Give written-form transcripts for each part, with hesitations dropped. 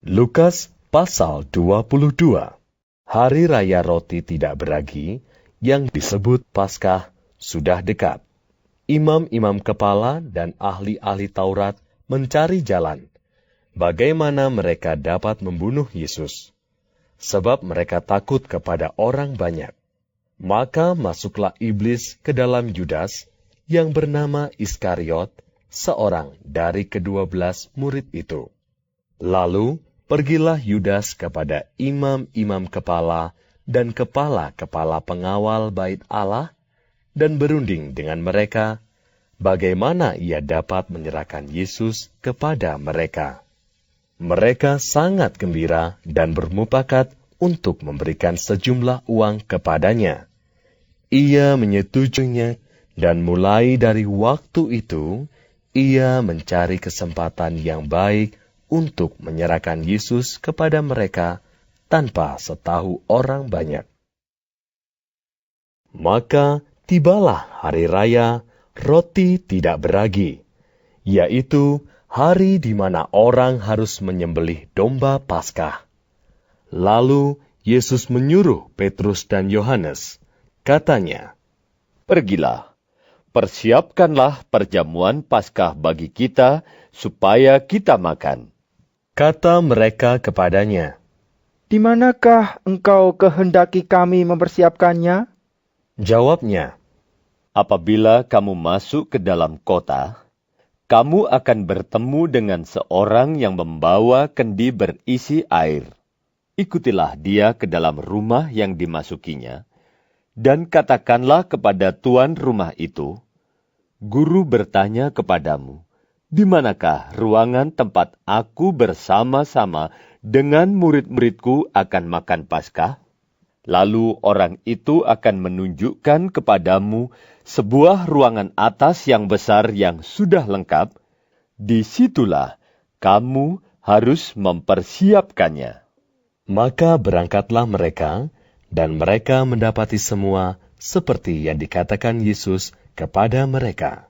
Lukas pasal 22. Hari Raya Roti Tidak Beragi yang disebut Paskah sudah dekat. Imam-imam kepala dan ahli-ahli Taurat mencari jalan bagaimana mereka dapat membunuh Yesus, sebab mereka takut kepada orang banyak. Maka masuklah iblis ke dalam Yudas yang bernama Iskariot, seorang dari ke-12 murid itu. Lalu pergilah Yudas kepada imam-imam kepala dan kepala-kepala pengawal bait Allah dan berunding dengan mereka bagaimana ia dapat menyerahkan Yesus kepada mereka. Mereka sangat gembira dan bermufakat untuk memberikan sejumlah uang kepadanya. Ia menyetujuinya dan mulai dari waktu itu ia mencari kesempatan yang baik untuk menyerahkan Yesus kepada mereka tanpa setahu orang banyak. Maka tibalah hari raya Roti Tidak Beragi, yaitu hari di mana orang harus menyembelih domba Paskah. Lalu Yesus menyuruh Petrus dan Yohanes, katanya, "Pergilah, persiapkanlah perjamuan Paskah bagi kita, supaya kita makan." Kata mereka kepadanya, "Di manakah engkau kehendaki kami mempersiapkannya?" Jawabnya, "Apabila kamu masuk ke dalam kota, kamu akan bertemu dengan seorang yang membawa kendi berisi air. Ikutilah dia ke dalam rumah yang dimasukinya, dan katakanlah kepada tuan rumah itu, 'Guru bertanya kepadamu, di manakah ruangan tempat aku bersama-sama dengan murid-muridku akan makan Paskah?' Lalu orang itu akan menunjukkan kepadamu sebuah ruangan atas yang besar yang sudah lengkap. Disitulah kamu harus mempersiapkannya." Maka berangkatlah mereka, dan mereka mendapati semua seperti yang dikatakan Yesus kepada mereka.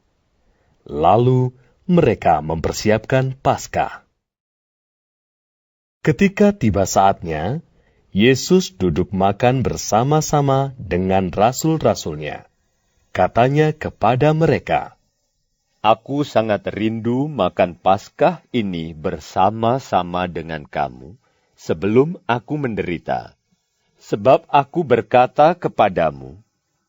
Lalu mereka mempersiapkan Paskah. Ketika tiba saatnya, Yesus duduk makan bersama-sama dengan rasul-rasulnya. Katanya kepada mereka, "Aku sangat rindu makan Paskah ini bersama-sama dengan kamu sebelum aku menderita. Sebab aku berkata kepadamu,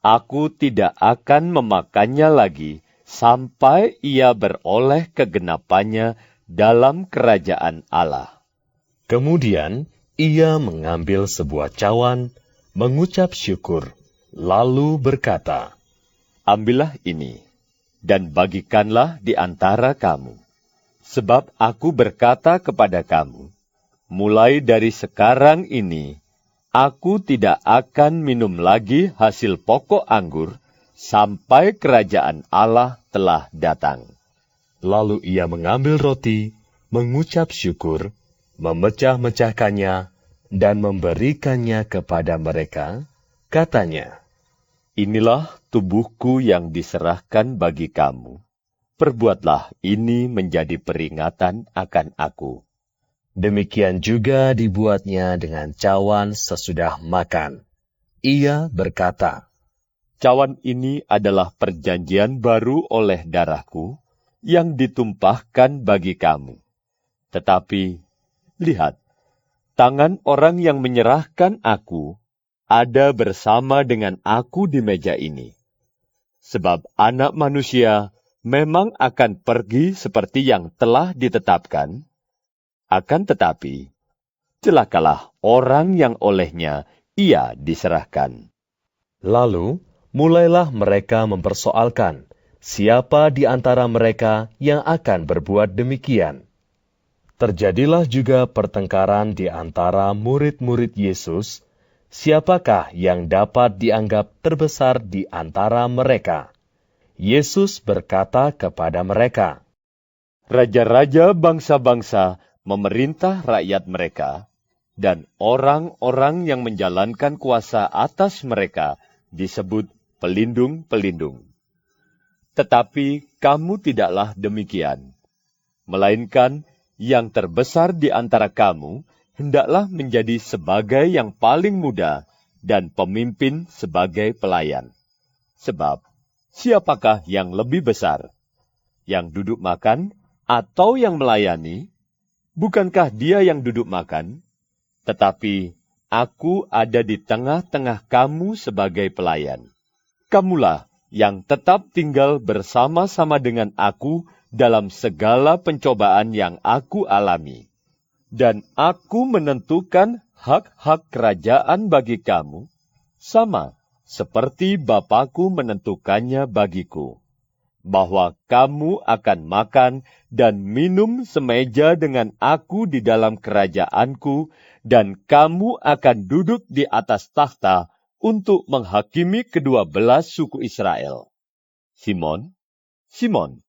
aku tidak akan memakannya lagi sampai ia beroleh kegenapannya dalam kerajaan Allah." Kemudian ia mengambil sebuah cawan, mengucap syukur, lalu berkata, "Ambillah ini, dan bagikanlah di antara kamu. Sebab aku berkata kepada kamu, mulai dari sekarang ini, aku tidak akan minum lagi hasil pokok anggur, sampai kerajaan Allah telah datang." Lalu ia mengambil roti, mengucap syukur, memecah-mecahkannya, dan memberikannya kepada mereka. Katanya, "Inilah tubuhku yang diserahkan bagi kamu. Perbuatlah ini menjadi peringatan akan aku." Demikian juga dibuatnya dengan cawan sesudah makan. Ia berkata, "Cawan ini adalah perjanjian baru oleh darahku, yang ditumpahkan bagi kamu. Tetapi, lihat, tangan orang yang menyerahkan aku ada bersama dengan aku di meja ini. Sebab Anak Manusia memang akan pergi seperti yang telah ditetapkan, akan tetapi celakalah orang yang olehnya ia diserahkan." Lalu mulailah mereka mempersoalkan siapa di antara mereka yang akan berbuat demikian. Terjadilah juga pertengkaran di antara murid-murid Yesus, siapakah yang dapat dianggap terbesar di antara mereka. Yesus berkata kepada mereka, "Raja-raja bangsa-bangsa memerintah rakyat mereka, dan orang-orang yang menjalankan kuasa atas mereka disebut pelindung-pelindung. Tetapi kamu tidaklah demikian, melainkan yang terbesar di antara kamu hendaklah menjadi sebagai yang paling muda, dan pemimpin sebagai pelayan. Sebab, siapakah yang lebih besar? Yang duduk makan atau yang melayani? Bukankah dia yang duduk makan? Tetapi aku ada di tengah-tengah kamu sebagai pelayan. Kamulah yang tetap tinggal bersama-sama dengan aku dalam segala pencobaan yang aku alami. Dan aku menentukan hak-hak kerajaan bagi kamu, sama seperti Bapakku menentukannya bagiku, bahwa kamu akan makan dan minum semeja dengan aku di dalam kerajaanku, dan kamu akan duduk di atas takhta untuk menghakimi kedua belas suku Israel. Simon, Simon,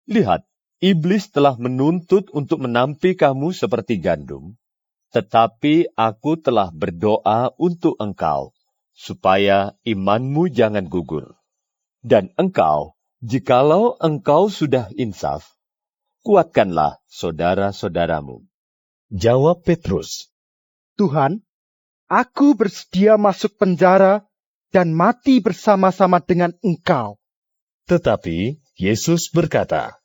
lihat, iblis telah menuntut untuk menampi kamu seperti gandum, tetapi aku telah berdoa untuk engkau, supaya imanmu jangan gugur. Dan engkau, jikalau engkau sudah insaf, kuatkanlah saudara-saudaramu. Jawab Petrus, Tuhan, aku bersedia masuk penjara dan mati bersama-sama dengan Engkau. tetapi Yesus berkata,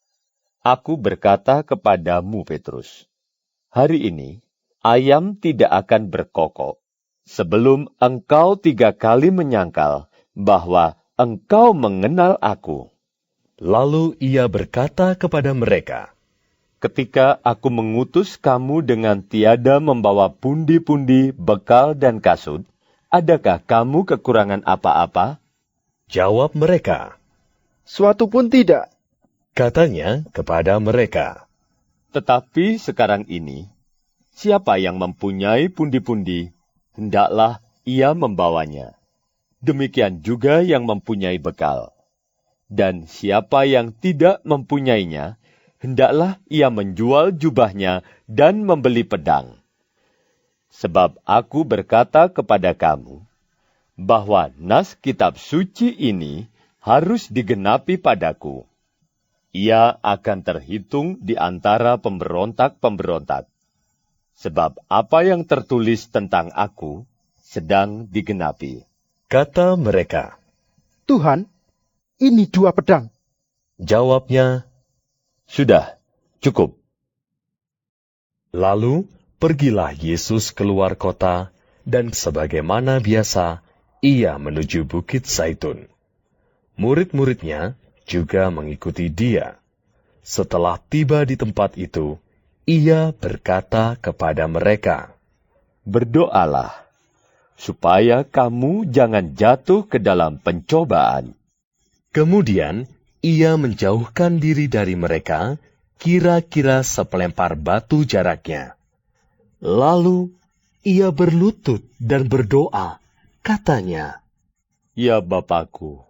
Aku berkata kepadamu, Petrus, hari ini ayam tidak akan berkokok sebelum engkau 3 kali menyangkal bahwa engkau mengenal aku. Lalu ia berkata kepada mereka, Ketika aku mengutus kamu dengan tiada membawa pundi-pundi, bekal dan kasut, adakah kamu kekurangan apa-apa? Jawab mereka. Suatu pun tidak. Katanya kepada mereka, Tetapi sekarang ini, siapa yang mempunyai pundi-pundi, hendaklah ia membawanya. Demikian juga yang mempunyai bekal. Dan siapa yang tidak mempunyainya, hendaklah ia menjual jubahnya dan membeli pedang. Sebab aku berkata kepada kamu, bahwa nas kitab suci ini harus digenapi padaku. Ia akan terhitung di antara pemberontak-pemberontak. Sebab apa yang tertulis tentang aku sedang digenapi. kata mereka. Tuhan, ini 2 pedang. Jawabnya, Sudah, cukup. lalu pergilah Yesus keluar kota, dan sebagaimana biasa, ia menuju Bukit Zaitun. Murid-muridnya juga mengikuti dia. Setelah tiba di tempat itu, ia berkata kepada mereka, Berdoalah, supaya kamu jangan jatuh ke dalam pencobaan. Kemudian ia menjauhkan diri dari mereka, kira-kira sepelempar batu jaraknya. Lalu ia berlutut dan berdoa, katanya, Ya Bapakku,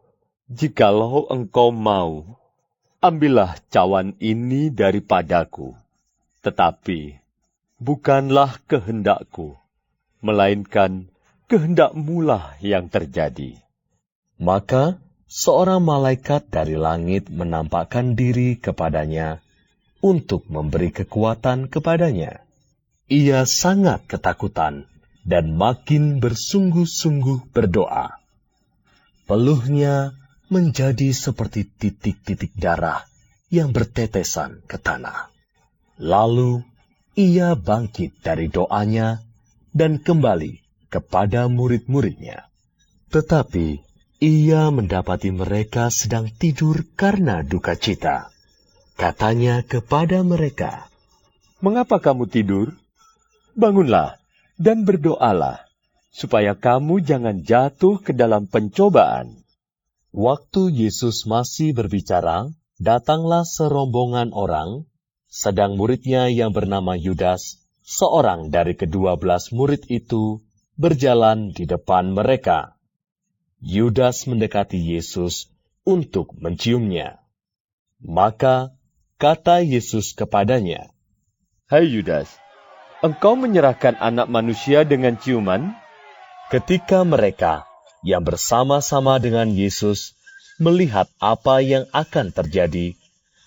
jikalau engkau mau, ambillah cawan ini daripadaku. Tetapi bukanlah kehendakku, melainkan kehendak-Mulah yang terjadi. Maka seorang malaikat dari langit menampakkan diri kepadanya untuk memberi kekuatan kepadanya. Ia sangat ketakutan dan makin bersungguh-sungguh berdoa. Peluhnya menjadi seperti titik-titik darah yang bertetesan ke tanah. Lalu ia bangkit dari doanya dan kembali kepada murid-muridnya. Tetapi ia mendapati mereka sedang tidur karena duka cita. Katanya kepada mereka, Mengapa kamu tidur? Bangunlah dan berdoalah, supaya kamu jangan jatuh ke dalam pencobaan. Waktu Yesus masih berbicara, datanglah serombongan orang, sedang muridnya yang bernama Yudas, seorang dari ke-12 murid itu, berjalan di depan mereka. Yudas mendekati Yesus untuk menciumnya. Maka kata Yesus kepadanya, Hai Yudas, engkau menyerahkan anak manusia dengan ciuman? ketika mereka yang bersama-sama dengan Yesus melihat apa yang akan terjadi,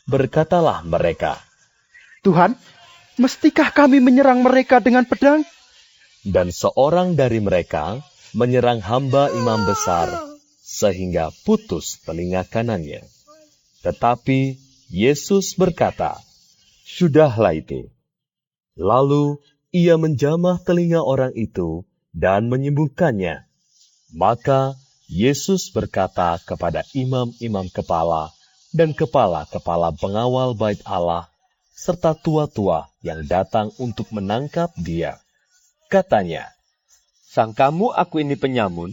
berkatalah mereka, Tuhan, Mestikah kami menyerang mereka dengan pedang? Dan seorang dari mereka menyerang hamba imam besar, sehingga putus telinga kanannya. Tetapi Yesus berkata, Sudahlah itu. lalu ia menjamah telinga orang itu dan menyembuhkannya. Maka Yesus berkata kepada imam-imam kepala dan kepala-kepala pengawal bait Allah, serta tua-tua yang datang untuk menangkap dia. Katanya, Sangkamu aku ini penyamun,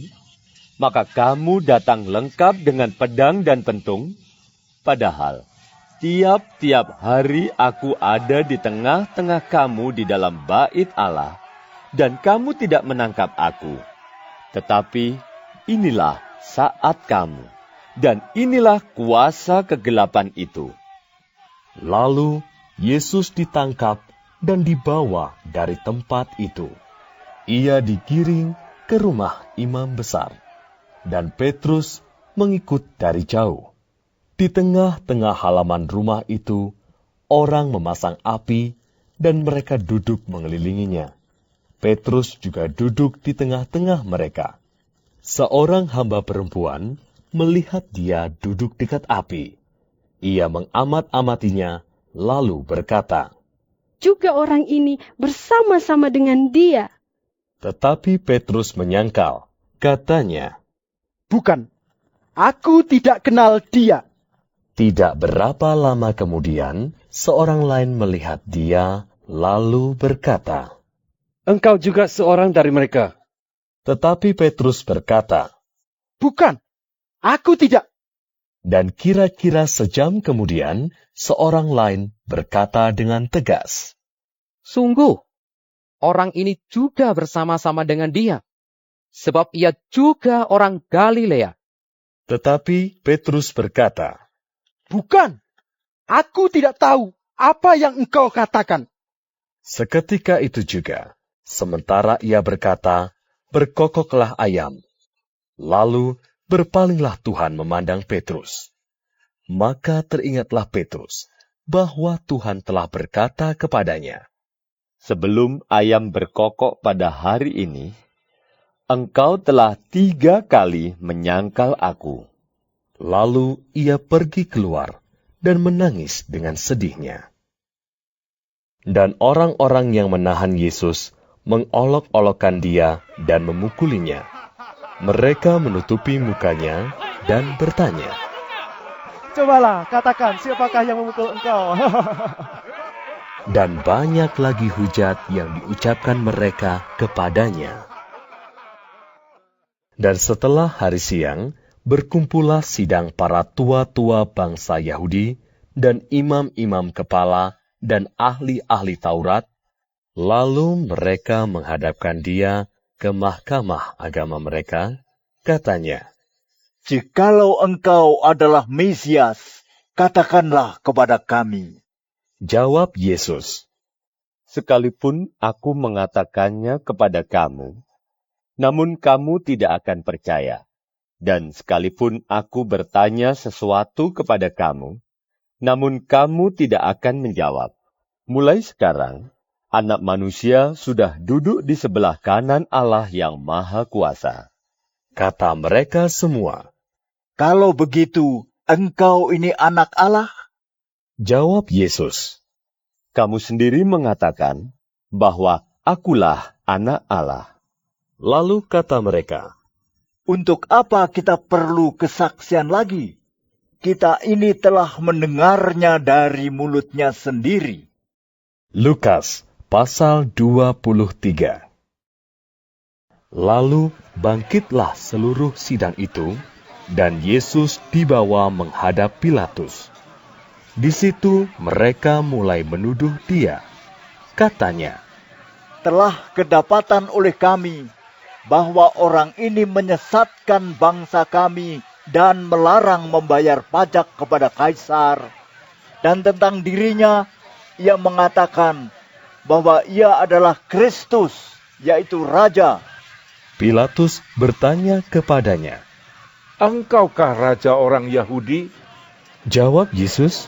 maka kamu datang lengkap dengan pedang dan pentung, padahal tiap-tiap hari aku ada di tengah-tengah kamu di dalam bait Allah, dan kamu tidak menangkap aku. Tetapi inilah saat kamu, dan inilah kuasa kegelapan itu. lalu Yesus ditangkap dan dibawa dari tempat itu. Ia digiring ke rumah imam besar, dan Petrus mengikut dari jauh. Di tengah-tengah halaman rumah itu, orang memasang api, dan mereka duduk mengelilinginya. Petrus juga duduk di tengah-tengah mereka. Seorang hamba perempuan melihat dia duduk dekat api. Ia mengamat-amatinya, lalu berkata, Juga orang ini bersama-sama dengan dia. Tetapi Petrus menyangkal. Katanya, Bukan, aku tidak kenal dia. tidak berapa lama kemudian, seorang lain melihat dia, lalu berkata, Engkau juga seorang dari mereka. Tetapi Petrus berkata, Bukan, aku tidak. dan kira-kira sejam kemudian, seorang lain berkata dengan tegas, Sungguh, orang ini juga bersama-sama dengan dia, sebab ia juga orang Galilea. Tetapi Petrus berkata, Bukan, aku tidak tahu apa yang engkau katakan. seketika itu juga, sementara ia berkata, berkokoklah ayam. Lalu berpalinglah Tuhan memandang Petrus. Maka teringatlah Petrus bahwa Tuhan telah berkata kepadanya, Sebelum ayam berkokok pada hari ini, engkau telah 3 kali menyangkal aku. Lalu ia pergi keluar dan menangis dengan sedihnya. Dan orang-orang yang menahan Yesus mengolok-olokkan dia dan memukulinya. Mereka menutupi mukanya dan bertanya, Cobalah katakan siapakah yang memukul engkau. dan banyak lagi hujat yang diucapkan mereka kepadanya. Dan setelah hari siang, berkumpullah sidang para tua-tua bangsa Yahudi dan imam-imam kepala dan ahli-ahli Taurat, lalu mereka menghadapkan dia ke mahkamah agama mereka, katanya, Jikalau engkau adalah Mesias, katakanlah kepada kami. Jawab Yesus, Sekalipun aku mengatakannya kepada kamu, namun kamu tidak akan percaya. Dan sekalipun aku bertanya sesuatu kepada kamu, namun kamu tidak akan menjawab. Mulai sekarang, Anak Manusia sudah duduk di sebelah kanan Allah yang Maha Kuasa. kata mereka semua. Kalau begitu, engkau ini anak Allah? Jawab Yesus, Kamu sendiri mengatakan bahwa akulah anak Allah. lalu kata mereka, Untuk apa kita perlu kesaksian lagi? Kita ini telah mendengarnya dari mulutnya sendiri. Lukas pasal 23. Lalu bangkitlah seluruh sidang itu, dan Yesus dibawa menghadap Pilatus. Di situ mereka mulai menuduh dia. Katanya, Telah kedapatan oleh kami bahwa orang ini menyesatkan bangsa kami dan melarang membayar pajak kepada Kaisar. Dan tentang dirinya, ia mengatakan bahwa ia adalah Kristus, yaitu Raja. Pilatus bertanya kepadanya. Engkaukah raja orang Yahudi? Jawab Yesus,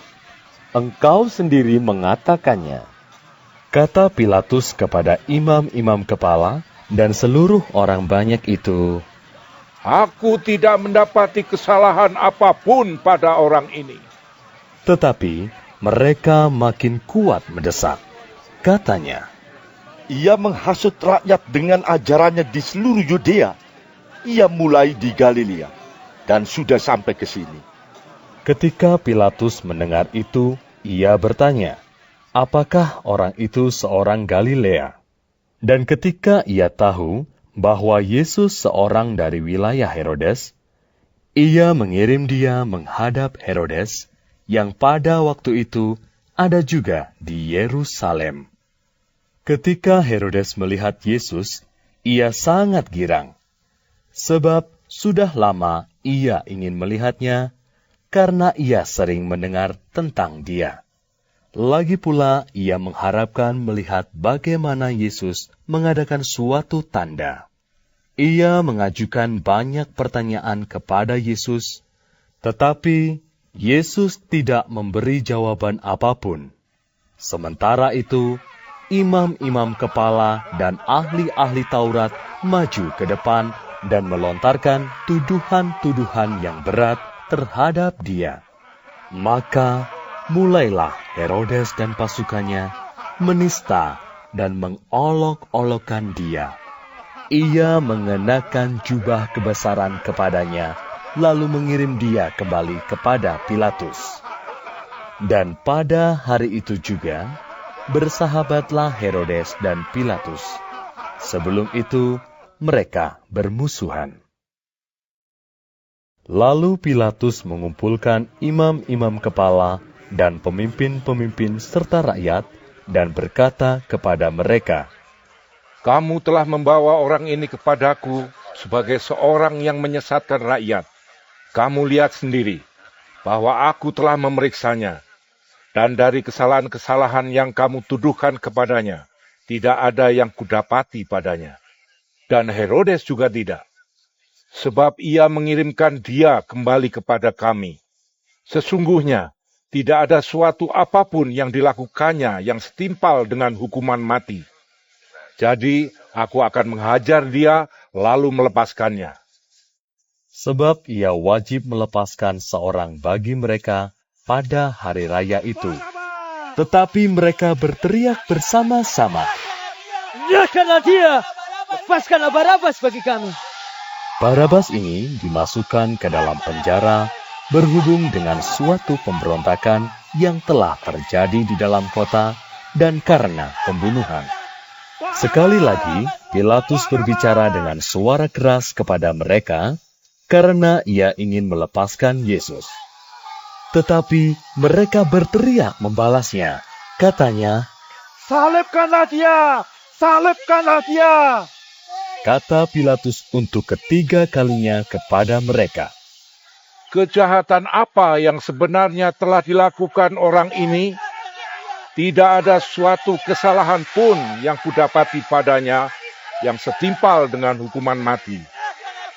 Engkau sendiri mengatakannya. Kata Pilatus kepada imam-imam kepala dan seluruh orang banyak itu, Aku tidak mendapati kesalahan apapun pada orang ini. tetapi mereka makin kuat mendesak. Katanya, Ia menghasut rakyat dengan ajarannya di seluruh Yudea. Ia mulai di Galilea dan sudah sampai ke sini. ketika Pilatus mendengar itu, ia bertanya, apakah orang itu seorang Galilea? Dan ketika ia tahu bahwa Yesus seorang dari wilayah Herodes, ia mengirim dia menghadap Herodes, yang pada waktu itu ada juga di Yerusalem. Ketika Herodes melihat Yesus, ia sangat girang, sebab sudah lama ia ingin melihatnya, karena ia sering mendengar tentang dia. Lagi pula ia mengharapkan melihat bagaimana Yesus mengadakan suatu tanda. Ia mengajukan banyak pertanyaan kepada Yesus, tetapi Yesus tidak memberi jawaban apapun. Sementara itu, imam-imam kepala dan ahli-ahli Taurat maju ke depan dan melontarkan tuduhan-tuduhan yang berat terhadap dia. Maka mulailah Herodes dan pasukannya menista dan mengolok-olokkan dia. Ia mengenakan jubah kebesaran kepadanya, lalu mengirim dia kembali kepada Pilatus. Dan pada hari itu juga, bersahabatlah Herodes dan Pilatus. Sebelum itu, mereka bermusuhan. Lalu Pilatus mengumpulkan imam-imam kepala dan pemimpin-pemimpin serta rakyat dan berkata kepada mereka, Kamu telah membawa orang ini kepadaku sebagai seorang yang menyesatkan rakyat. Kamu lihat sendiri bahwa aku telah memeriksanya, dan dari kesalahan-kesalahan yang kamu tuduhkan kepadanya, tidak ada yang kudapati padanya. Dan Herodes juga tidak, sebab ia mengirimkan dia kembali kepada kami. Sesungguhnya, tidak ada suatu apapun yang dilakukannya yang setimpal dengan hukuman mati. Jadi, aku akan menghajar dia, lalu melepaskannya. sebab ia wajib melepaskan seorang bagi mereka pada hari raya itu. Tetapi mereka berteriak bersama-sama, Nyahkanlah dia! Lepaskanlah Barabas bagi kami! Barabas ini dimasukkan ke dalam penjara berhubung dengan suatu pemberontakan yang telah terjadi di dalam kota dan karena pembunuhan. Sekali lagi, Pilatus berbicara dengan suara keras kepada mereka karena ia ingin melepaskan Yesus. Tetapi mereka berteriak membalasnya. Katanya, Salibkanlah dia! Salibkanlah dia! kata Pilatus untuk ketiga kalinya kepada mereka. Kejahatan apa yang sebenarnya telah dilakukan orang ini? Tidak ada suatu kesalahan pun yang kudapati padanya yang setimpal dengan hukuman mati.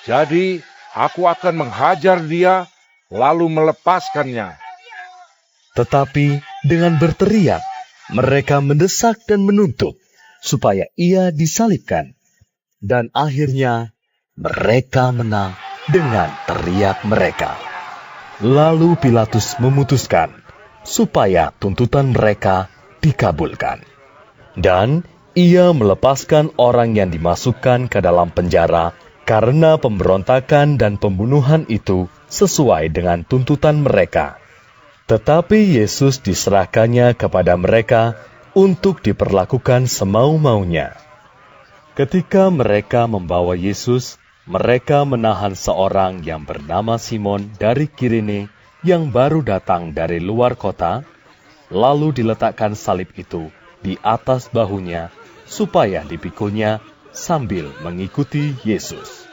Jadi, aku akan menghajar dia, lalu melepaskannya. Tetapi dengan berteriak, mereka mendesak dan menuntut supaya ia disalibkan. Dan akhirnya mereka menang dengan teriak mereka. Lalu Pilatus memutuskan supaya tuntutan mereka dikabulkan. Dan ia melepaskan orang yang dimasukkan ke dalam penjara karena pemberontakan dan pembunuhan itu sesuai dengan tuntutan mereka. Tetapi Yesus diserahkannya kepada mereka untuk diperlakukan semau-maunya. Ketika mereka membawa Yesus, mereka menahan seorang yang bernama Simon dari Kirene yang baru datang dari luar kota, lalu diletakkan salib itu di atas bahunya supaya dipikulnya sambil mengikuti Yesus.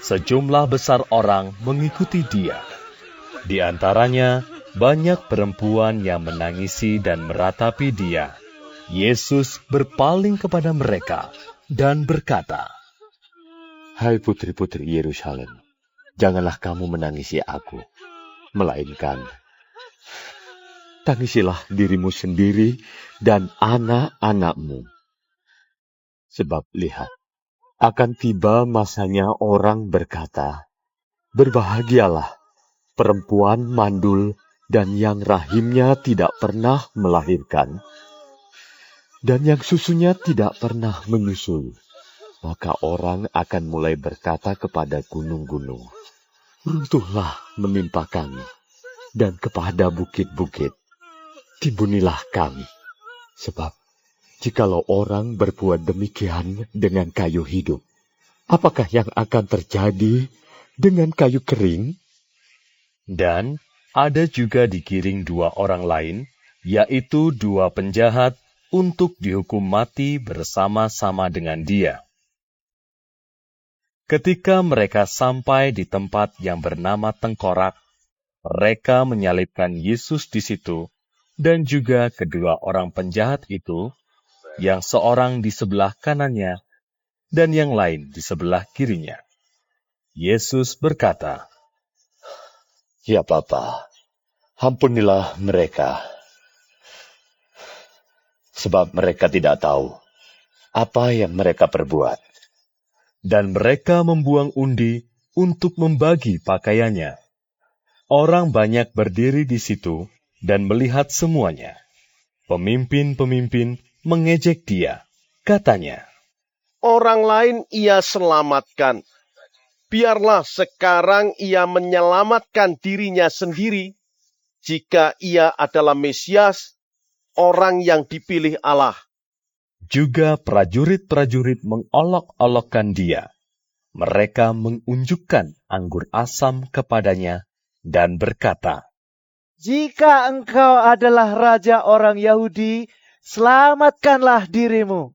Sejumlah besar orang mengikuti dia. Di antaranya banyak perempuan yang menangisi dan meratapi dia. Yesus berpaling kepada mereka dan berkata, Hai putri-putri Yerusalem, janganlah kamu menangisi aku, melainkan tangisilah dirimu sendiri dan anak-anakmu. Sebab lihat, akan tiba masanya orang berkata, berbahagialah perempuan mandul dan yang rahimnya tidak pernah melahirkan, dan yang susunya tidak pernah menyusul. Maka orang akan mulai berkata kepada gunung-gunung, runtuhlah menimpa kami, dan kepada bukit-bukit, timbunilah kami. Sebab, jikalau orang berbuat demikian dengan kayu hidup, apakah yang akan terjadi dengan kayu kering? Dan ada juga digiring 2 orang lain, yaitu 2 penjahat, untuk dihukum mati bersama-sama dengan dia. Ketika mereka sampai di tempat yang bernama Tengkorak, mereka menyalibkan Yesus di situ, dan juga kedua orang penjahat itu, yang seorang di sebelah kanannya, dan yang lain di sebelah kirinya. Yesus berkata, Ya Bapa, ampunilah mereka, sebab mereka tidak tahu apa yang mereka perbuat. Dan mereka membuang undi untuk membagi pakaiannya. Orang banyak berdiri di situ dan melihat semuanya. Pemimpin-pemimpin mengejek dia, katanya, orang lain ia selamatkan. Biarlah sekarang ia menyelamatkan dirinya sendiri, jika ia adalah Mesias, orang yang dipilih Allah. Juga prajurit-prajurit mengolok-olokkan dia. Mereka mengunjukkan anggur asam kepadanya dan berkata, jika engkau adalah raja orang Yahudi, selamatkanlah dirimu.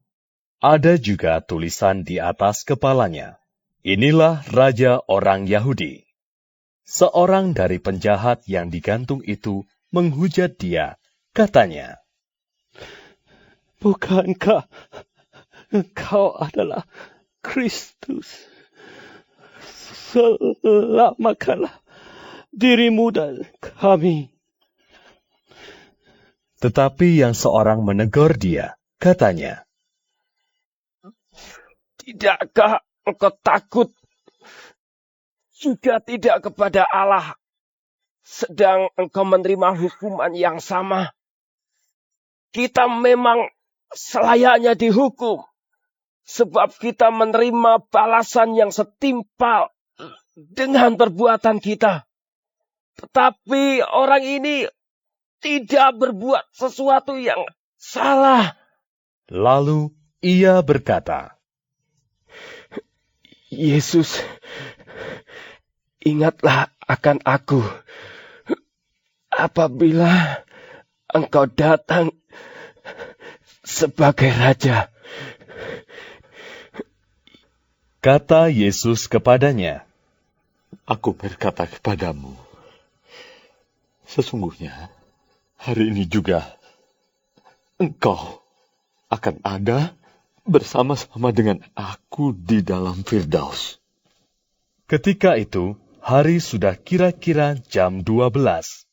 Ada juga tulisan di atas kepalanya, inilah raja orang Yahudi. Seorang dari penjahat yang digantung itu menghujat dia, katanya, Bukankah engkau adalah Kristus? Selamatkanlah dirimu dan kami. Tetapi yang seorang menegur dia, katanya, Tidakkah engkau takut juga tidak kepada Allah, sedang engkau menerima hukuman yang sama? Kita memang selayaknya dihukum, sebab kita menerima balasan yang setimpal dengan perbuatan kita. Tetapi orang ini tidak berbuat sesuatu yang salah. Lalu ia berkata, Yesus, ingatlah akan aku apabila engkau datang sebagai raja. Kata Yesus kepadanya, Aku berkata kepadamu, sesungguhnya hari ini juga engkau akan ada bersama-sama dengan aku di dalam Firdaus. Ketika itu, hari sudah kira-kira jam 12.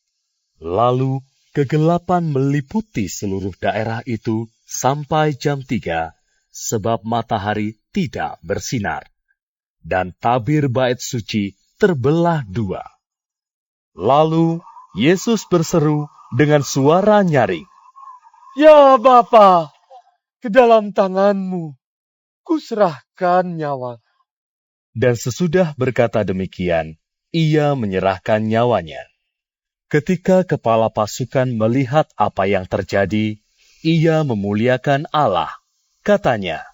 Lalu kegelapan meliputi seluruh daerah itu sampai jam 3, sebab matahari tidak bersinar. Dan tabir bait suci terbelah 2. Lalu Yesus berseru dengan suara nyaring, Ya Bapa, ke dalam tanganmu kuserahkan nyawa. dan sesudah berkata demikian, ia menyerahkan nyawanya. Ketika kepala pasukan melihat apa yang terjadi, ia memuliakan Allah. Katanya,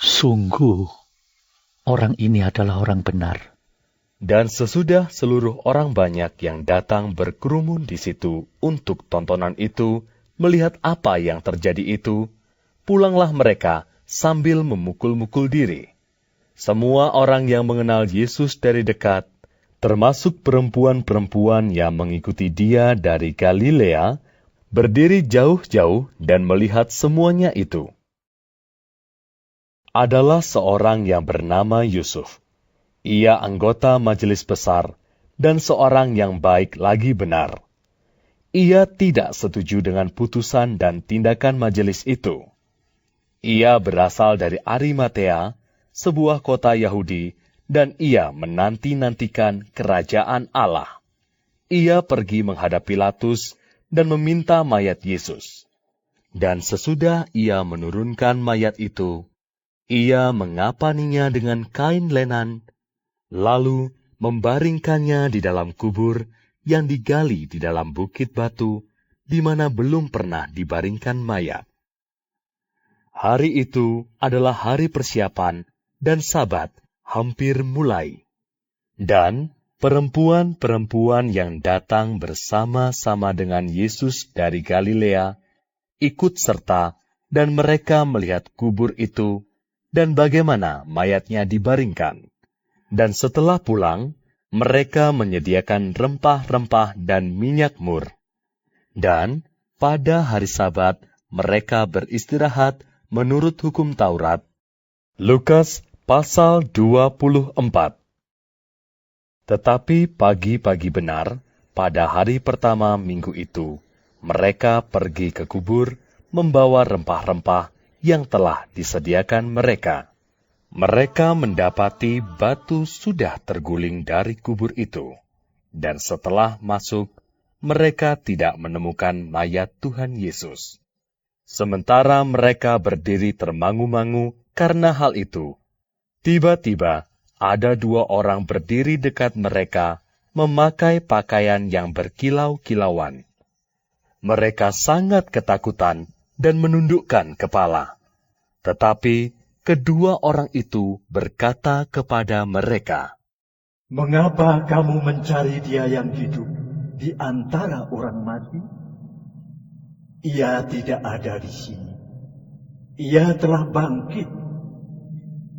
Sungguh, orang ini adalah orang benar. dan sesudah seluruh orang banyak yang datang berkerumun di situ untuk tontonan itu, melihat apa yang terjadi itu, pulanglah mereka sambil memukul-mukul diri. Semua orang yang mengenal Yesus dari dekat, termasuk perempuan-perempuan yang mengikuti dia dari Galilea, berdiri jauh-jauh dan melihat semuanya itu. Adalah seorang yang bernama Yusuf. Ia anggota majelis besar dan seorang yang baik lagi benar. Ia tidak setuju dengan putusan dan tindakan majelis itu. Ia berasal dari Arimatea, sebuah kota Yahudi, dan ia menanti-nantikan kerajaan Allah. Ia pergi menghadap Pilatus dan meminta mayat Yesus. Dan sesudah ia menurunkan mayat itu, ia mengapaninya dengan kain lenan, lalu membaringkannya di dalam kubur yang digali di dalam bukit batu, di mana belum pernah dibaringkan mayat. Hari itu adalah hari persiapan, dan Sabat hampir mulai. Dan perempuan-perempuan yang datang bersama-sama dengan Yesus dari Galilea ikut serta, dan mereka melihat kubur itu dan bagaimana mayatnya dibaringkan. Dan setelah pulang, mereka menyediakan rempah-rempah dan minyak mur. Dan pada hari Sabat mereka beristirahat menurut hukum Taurat. Lukas pasal 24. Tetapi pagi-pagi benar, pada hari pertama minggu itu, mereka pergi ke kubur membawa rempah-rempah yang telah disediakan mereka. Mereka mendapati batu sudah terguling dari kubur itu, dan setelah masuk, mereka tidak menemukan mayat Tuhan Yesus. Sementara mereka berdiri termangu-mangu karena hal itu, tiba-tiba ada dua orang berdiri dekat mereka, memakai pakaian yang berkilau-kilauan. Mereka sangat ketakutan dan menundukkan kepala. Tetapi kedua orang itu berkata kepada mereka, "Mengapa kamu mencari Dia yang hidup di antara orang mati? Ia tidak ada di sini. Ia telah bangkit.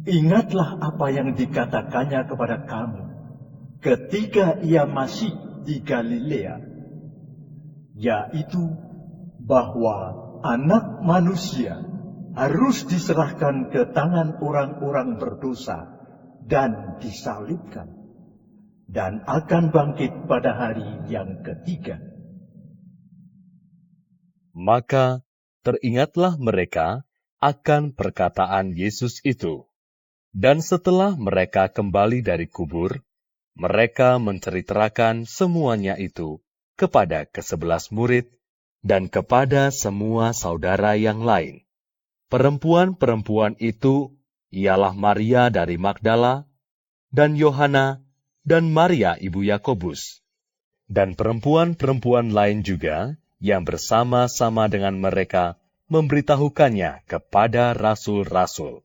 Ingatlah apa yang dikatakannya kepada kamu ketika Ia masih di Galilea, yaitu bahwa Anak Manusia harus diserahkan ke tangan orang-orang berdosa dan disalibkan, dan akan bangkit pada hari yang ketiga." Maka teringatlah mereka akan perkataan Yesus itu. Dan setelah mereka kembali dari kubur, mereka menceritakan semuanya itu kepada ke-11 murid dan kepada semua saudara yang lain. Perempuan-perempuan itu ialah Maria dari Magdala, dan Yohana, dan Maria ibu Yakobus, dan perempuan-perempuan lain juga yang bersama-sama dengan mereka memberitahukannya kepada rasul-rasul.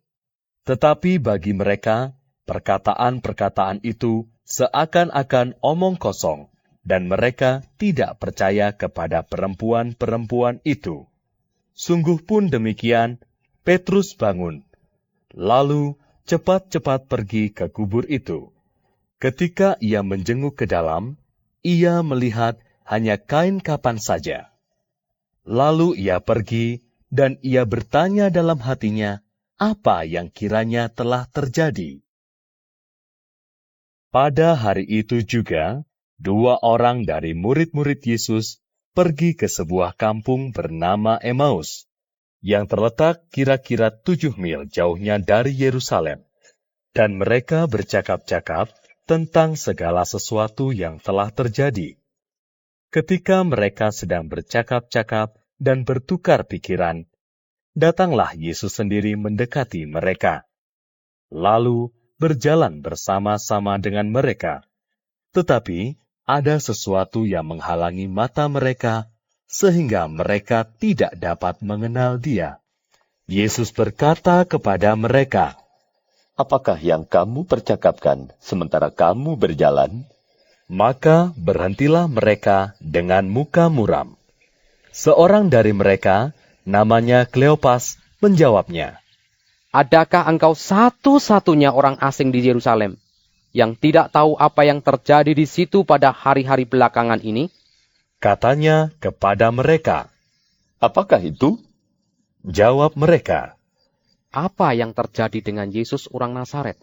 Tetapi bagi mereka, perkataan-perkataan itu seakan-akan omong kosong, dan mereka tidak percaya kepada perempuan-perempuan itu. Sungguh pun demikian, Petrus bangun, lalu cepat-cepat pergi ke kubur itu. Ketika ia menjenguk ke dalam, ia melihat hanya kain kapan saja. Lalu ia pergi, dan ia bertanya dalam hatinya apa yang kiranya telah terjadi. Pada hari itu juga, dua orang dari murid-murid Yesus pergi ke sebuah kampung bernama Emmaus, yang terletak kira-kira 7 mil jauhnya dari Yerusalem. Dan mereka bercakap-cakap tentang segala sesuatu yang telah terjadi. Ketika mereka sedang bercakap-cakap dan bertukar pikiran, datanglah Yesus sendiri mendekati mereka. Lalu berjalan bersama-sama dengan mereka. Tetapi ada sesuatu yang menghalangi mata mereka, sehingga mereka tidak dapat mengenal Dia. Yesus berkata kepada mereka, "Apakah yang kamu percakapkan sementara kamu berjalan?" Maka berhentilah mereka dengan muka muram. Seorang dari mereka, namanya Kleopas, menjawabnya, "Adakah engkau satu-satunya orang asing di Yerusalem yang tidak tahu apa yang terjadi di situ pada hari-hari belakangan ini?" Katanya kepada mereka, "Apakah itu?" Jawab mereka, "Apa yang terjadi dengan Yesus orang Nazaret?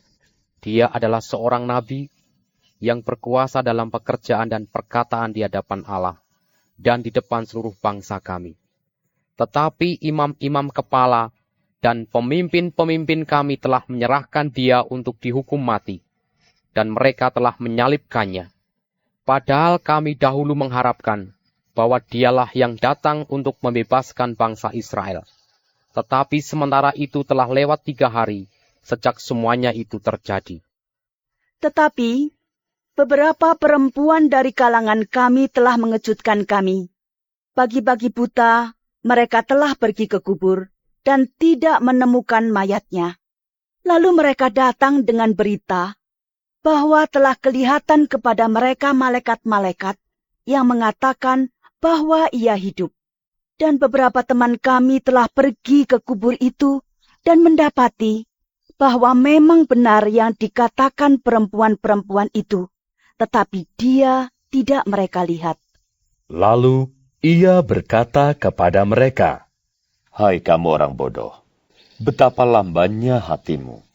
Dia adalah seorang nabi yang berkuasa dalam pekerjaan dan perkataan di hadapan Allah, dan di depan seluruh bangsa kami. Tetapi imam-imam kepala dan pemimpin-pemimpin kami telah menyerahkan dia untuk dihukum mati, dan mereka telah menyalibkannya. Padahal kami dahulu mengharapkan bahwa dialah yang datang untuk membebaskan bangsa Israel. Tetapi sementara itu telah lewat 3 hari sejak semuanya itu terjadi. Tetapi beberapa perempuan dari kalangan kami telah mengejutkan kami. Pagi-pagi buta, mereka telah pergi ke kubur dan tidak menemukan mayatnya. Lalu mereka datang dengan berita bahwa telah kelihatan kepada mereka malaikat-malaikat yang mengatakan bahwa ia hidup. Dan beberapa teman kami telah pergi ke kubur itu dan mendapati bahwa memang benar yang dikatakan perempuan-perempuan itu, tetapi dia tidak mereka lihat. Lalu ia berkata kepada mereka, "Hai kamu orang bodoh, betapa lambannya hatimu,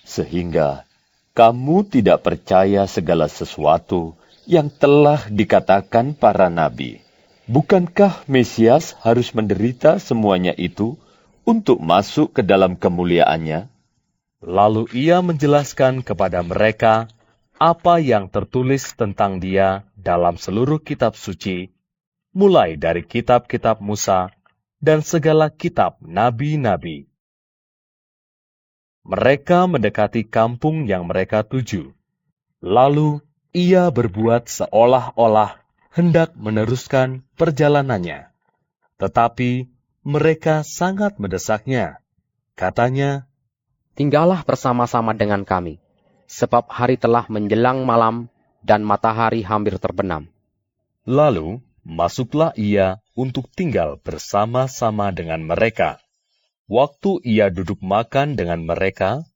sehingga kamu tidak percaya segala sesuatu yang telah dikatakan para nabi. Bukankah Mesias harus menderita semuanya itu untuk masuk ke dalam kemuliaannya?" Lalu ia menjelaskan kepada mereka apa yang tertulis tentang dia dalam seluruh kitab suci, mulai dari kitab-kitab Musa dan segala kitab nabi-nabi. Mereka mendekati kampung yang mereka tuju. Lalu ia berbuat seolah-olah hendak meneruskan perjalanannya. Tetapi mereka sangat mendesaknya. Katanya, "Tinggallah bersama-sama dengan kami, sebab hari telah menjelang malam dan matahari hampir terbenam." Lalu masuklah ia untuk tinggal bersama-sama dengan mereka. Waktu ia duduk makan dengan mereka,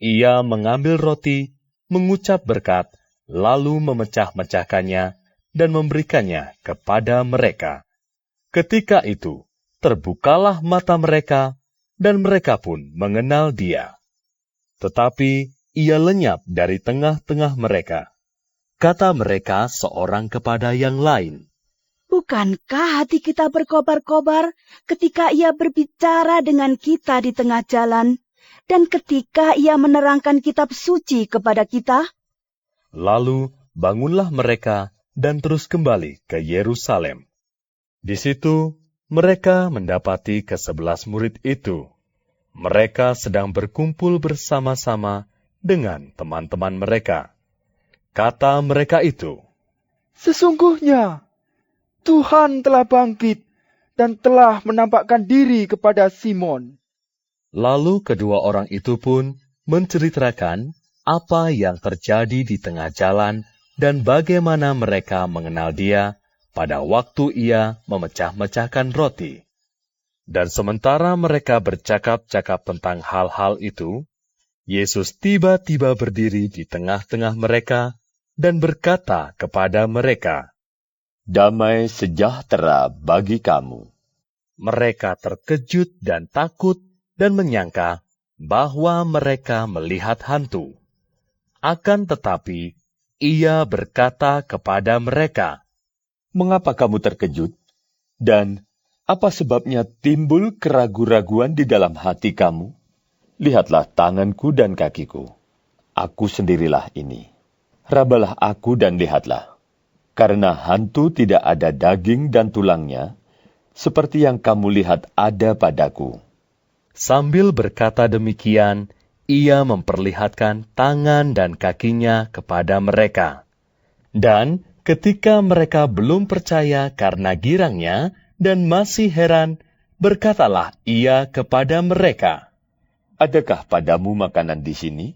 ia mengambil roti, mengucap berkat, lalu memecah-mecahkannya dan memberikannya kepada mereka. Ketika itu, terbukalah mata mereka, dan mereka pun mengenal dia. Tetapi ia lenyap dari tengah-tengah mereka. Kata mereka seorang kepada yang lain, Bukankah hati kita berkobar-kobar ketika ia berbicara dengan kita di tengah jalan, dan ketika ia menerangkan kitab suci kepada kita? Lalu bangunlah mereka dan terus kembali ke Yerusalem. Di situ mereka mendapati ke-11 murid itu. Mereka sedang berkumpul bersama-sama dengan teman-teman mereka. Kata mereka itu, Sesungguhnya Tuhan telah bangkit dan telah menampakkan diri kepada Simon. Lalu kedua orang itu pun menceritakan apa yang terjadi di tengah jalan dan bagaimana mereka mengenal dia pada waktu ia memecah-mecahkan roti. Dan sementara mereka bercakap-cakap tentang hal-hal itu, Yesus tiba-tiba berdiri di tengah-tengah mereka dan berkata kepada mereka, "Damai sejahtera bagi kamu." Mereka terkejut dan takut dan menyangka bahwa mereka melihat hantu. Akan tetapi, ia berkata kepada mereka, "Mengapa kamu terkejut? Dan apa sebabnya timbul keraguan-raguan di dalam hati kamu? Lihatlah tanganku dan kakiku. Aku sendirilah ini. Rabalah aku dan lihatlah. Karena hantu tidak ada daging dan tulangnya, seperti yang kamu lihat ada padaku." Sambil berkata demikian, ia memperlihatkan tangan dan kakinya kepada mereka. Dan ketika mereka belum percaya karena girangnya dan masih heran, berkatalah ia kepada mereka, "Adakah padamu makanan di sini?"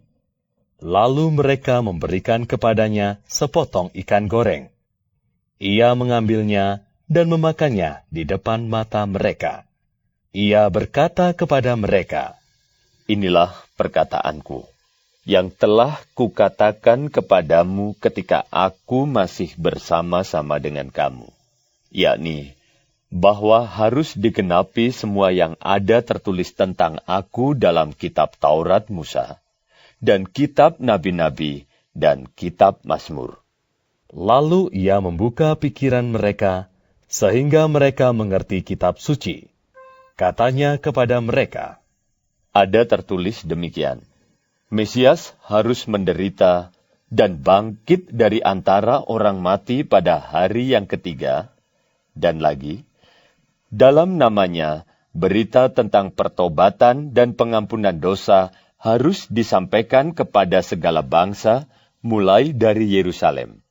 Lalu mereka memberikan kepadanya sepotong ikan goreng. Ia mengambilnya dan memakannya di depan mata mereka. Ia berkata kepada mereka, "Inilah perkataanku, yang telah kukatakan kepadamu ketika aku masih bersama-sama dengan kamu, yakni bahwa harus digenapi semua yang ada tertulis tentang aku dalam kitab Taurat Musa, dan kitab nabi-nabi, dan kitab Mazmur." Lalu ia membuka pikiran mereka, sehingga mereka mengerti kitab suci. Katanya kepada mereka, Ada tertulis demikian, Mesias harus menderita dan bangkit dari antara orang mati pada hari yang ketiga, dan lagi, dalam namanya berita tentang pertobatan dan pengampunan dosa harus disampaikan kepada segala bangsa, mulai dari Yerusalem.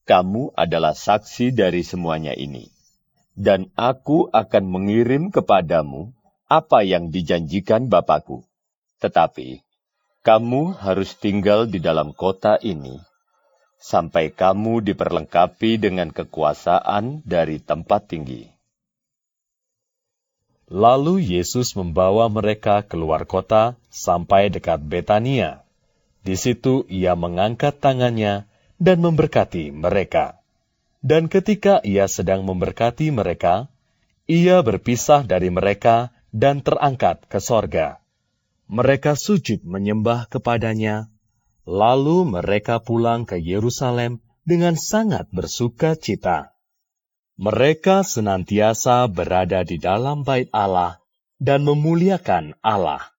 Kamu adalah saksi dari semuanya ini, dan aku akan mengirim kepadamu apa yang dijanjikan Bapakku. Tetapi kamu harus tinggal di dalam kota ini, sampai kamu diperlengkapi dengan kekuasaan dari tempat tinggi. Lalu Yesus membawa mereka keluar kota sampai dekat Betania. Di situ ia mengangkat tangannya dan memberkati mereka. Dan ketika ia sedang memberkati mereka, ia berpisah dari mereka dan terangkat ke sorga. Mereka sujud menyembah kepadanya, lalu mereka pulang ke Yerusalem dengan sangat bersuka cita. Mereka senantiasa berada di dalam bait Allah dan memuliakan Allah.